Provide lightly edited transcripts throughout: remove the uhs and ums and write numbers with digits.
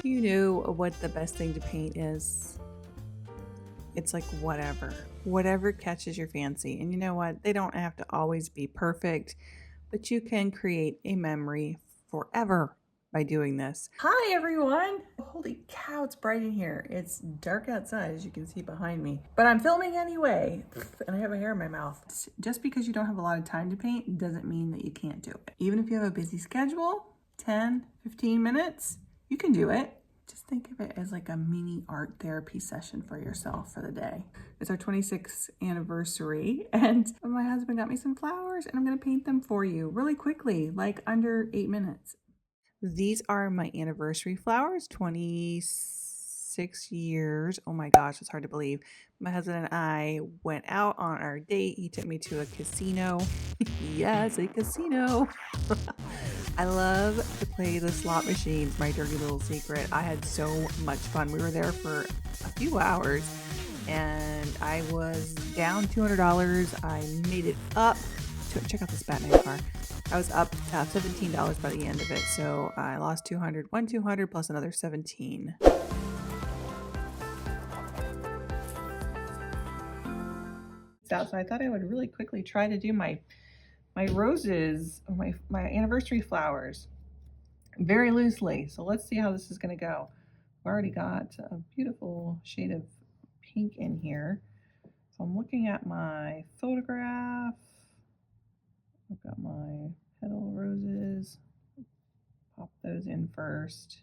Do you know what the best thing to paint is? It's like whatever catches your fancy. And you know what? They don't have to always be perfect, but you can create a memory forever by doing this. Hi everyone! Holy cow, it's bright in here. It's dark outside, as you can see behind me, but I'm filming anyway, and I have a hair in my mouth. Just because you don't have a lot of time to paint doesn't mean that you can't do it. Even if you have a busy schedule, 10, 15 minutes, you can do it. Just think of it as like a mini art therapy session for yourself for the day. It's our 26th anniversary and my husband got me some flowers and I'm gonna paint them for you really quickly, like under 8 minutes. These are my anniversary flowers, 26 years. Oh my gosh, it's hard to believe. My husband and I went out on our date. He took me to a casino. Yes, a casino. I love to play the slot machines, my dirty little secret. I had so much fun. We were there for a few hours and I was down $200. I made it up to, check out this Batman car. I was up $17 by the end of it. So I lost 200, won 200 plus another 17. So I thought I would really quickly try to do my roses, my anniversary flowers very loosely. So let's see how this is going to go. I've already got a beautiful shade of pink in here. So I'm looking at my photograph. I've got my petal roses. Pop those in first.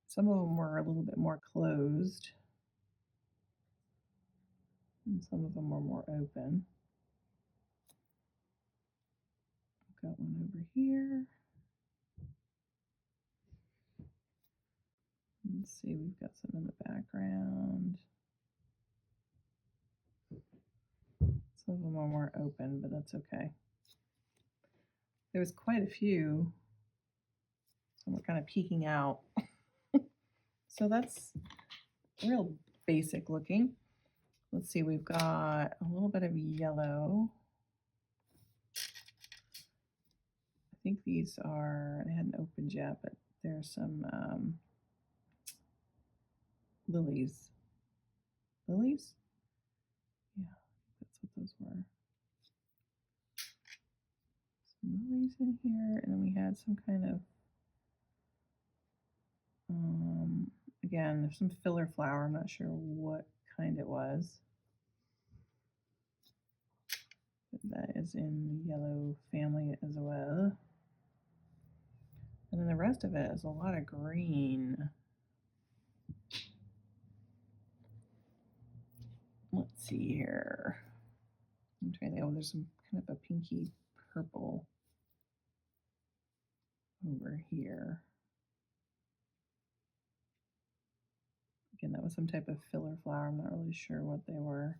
Some of them were a little bit more closed. And some of them were more open. I've got one over here. Let's see, we've got some in the background. Some of them are more open, but that's okay. There was quite a few. Some were kind of peeking out. So that's real basic looking. Let's see, we've got a little bit of yellow. I think these are, I hadn't opened yet, but there's some lilies. Lilies? Yeah, that's what those were. Some lilies in here, and then we had some kind of, again, there's some filler flower. I'm not sure what kind it was. That is in the yellow family as well. And then the rest of it is a lot of green. Let's see here. I'm trying to think. Oh, there's some kind of a pinky purple over here. Again, that was some type of filler flower. I'm not really sure what they were.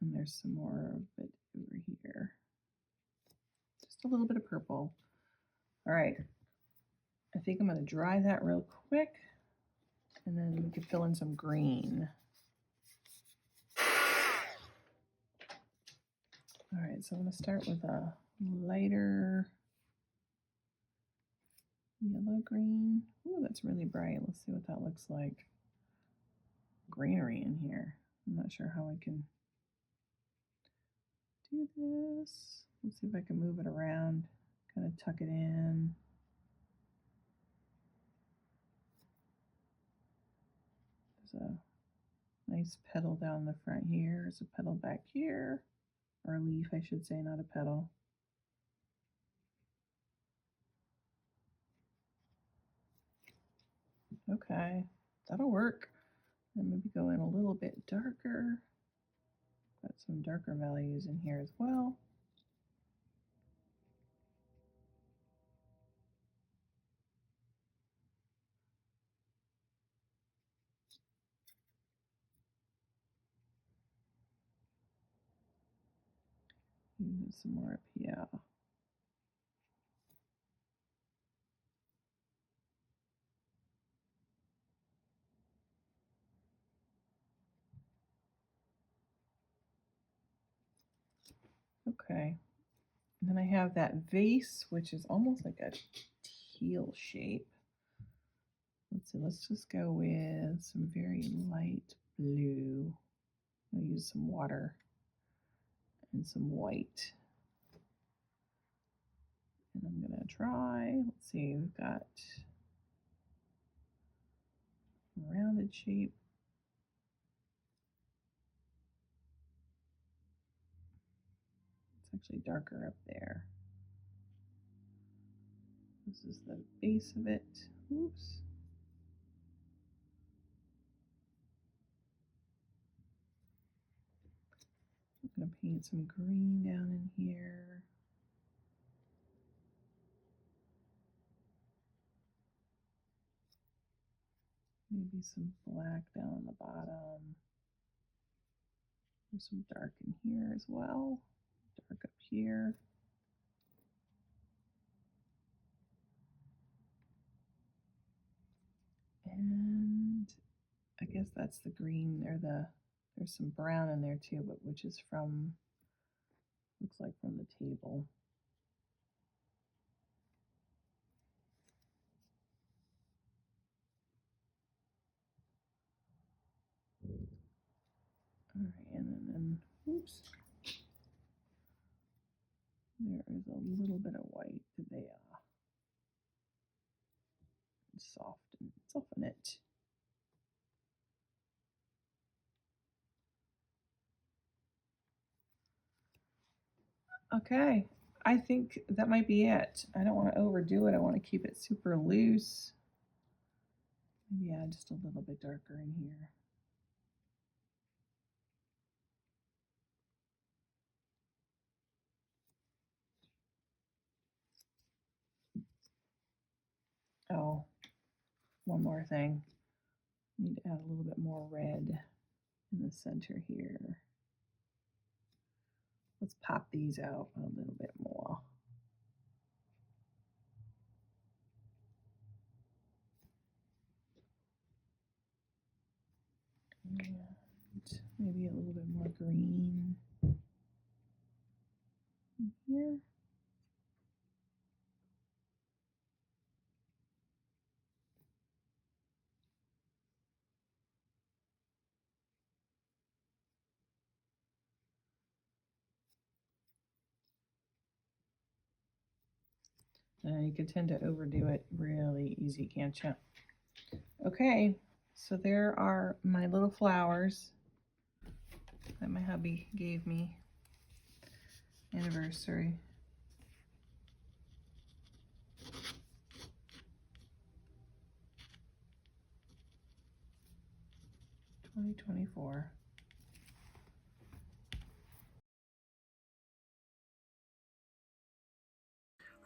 And there's some more of it over here. Just a little bit of purple. All right. I think I'm going to dry that real quick. And then we could fill in some green. All right, so I'm going to start with a lighter yellow green. Ooh, that's really bright. Let's see what that looks like. Greenery in here. I'm not sure how I can do this. Let's see if I can move it around, kind of tuck it in. There's a nice petal down the front here. There's a petal back here, or a leaf, I should say, not a petal. Okay, that'll work. And maybe go in a little bit darker. Got some darker values in here as well. Use some more up here. Okay, And then I have that vase, which is almost like a teal shape. Let's see, let's just go with some very light blue. I'll use some water and some white. And I'm gonna try, let's see, we've got a rounded shape. It's actually darker up there. This is the base of it. Oops. I'm gonna paint some green down in here. Maybe some black down on the bottom. There's some dark in here as well. Dark up here. And I guess that's the green, or there's some brown in there too, but which is from, looks like from the table. All right, and then, oops. There is a little bit of white there. Soften it. Okay, I think that might be it. I don't want to overdo it. I want to keep it super loose. Maybe add just a little bit darker in here. Oh, one more thing. Need to add a little bit more red in the center here. Let's pop these out a little bit more. And maybe a little bit more green in here. You can tend to overdo it really easy, can't you? Okay, so there are my little flowers that my hubby gave me. Anniversary. $2024.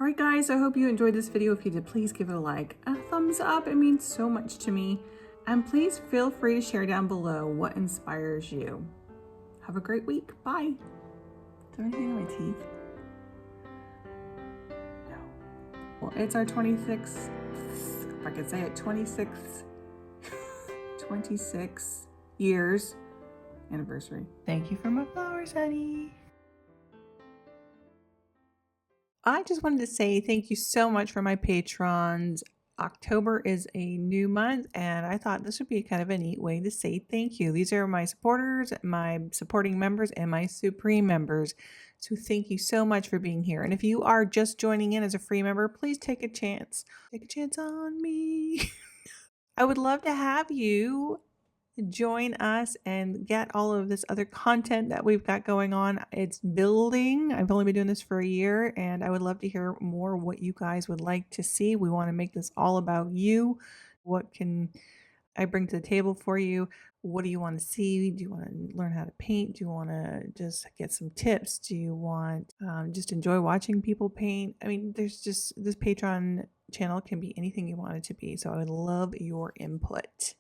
Alright guys, I hope you enjoyed this video. If you did, please give it a like. A thumbs up, it means so much to me. And please feel free to share down below what inspires you. Have a great week. Bye. Is there anything in my teeth? No. Well, it's our 26th, if I could say it, 26 years anniversary. Thank you for my flowers, honey. I just wanted to say thank you so much for my patrons. October is a new month, and I thought this would be kind of a neat way to say thank you. These are my supporters, my supporting members, and my supreme members. So thank you so much for being here. And if you are just joining in as a free member, please take a chance. Take a chance on me. I would love to have you join us and get all of this other content that we've got going on. It's building. I've only been doing this for a year, and I would love to hear more what you guys would like to see. We want to make this all about you. What can I bring to the table for you? What do you want to see? Do you want to learn how to paint? Do you want to just get some tips? Do you want just enjoy watching people paint? I mean, there's just, this Patreon channel can be anything you want it to be. So I would love your input.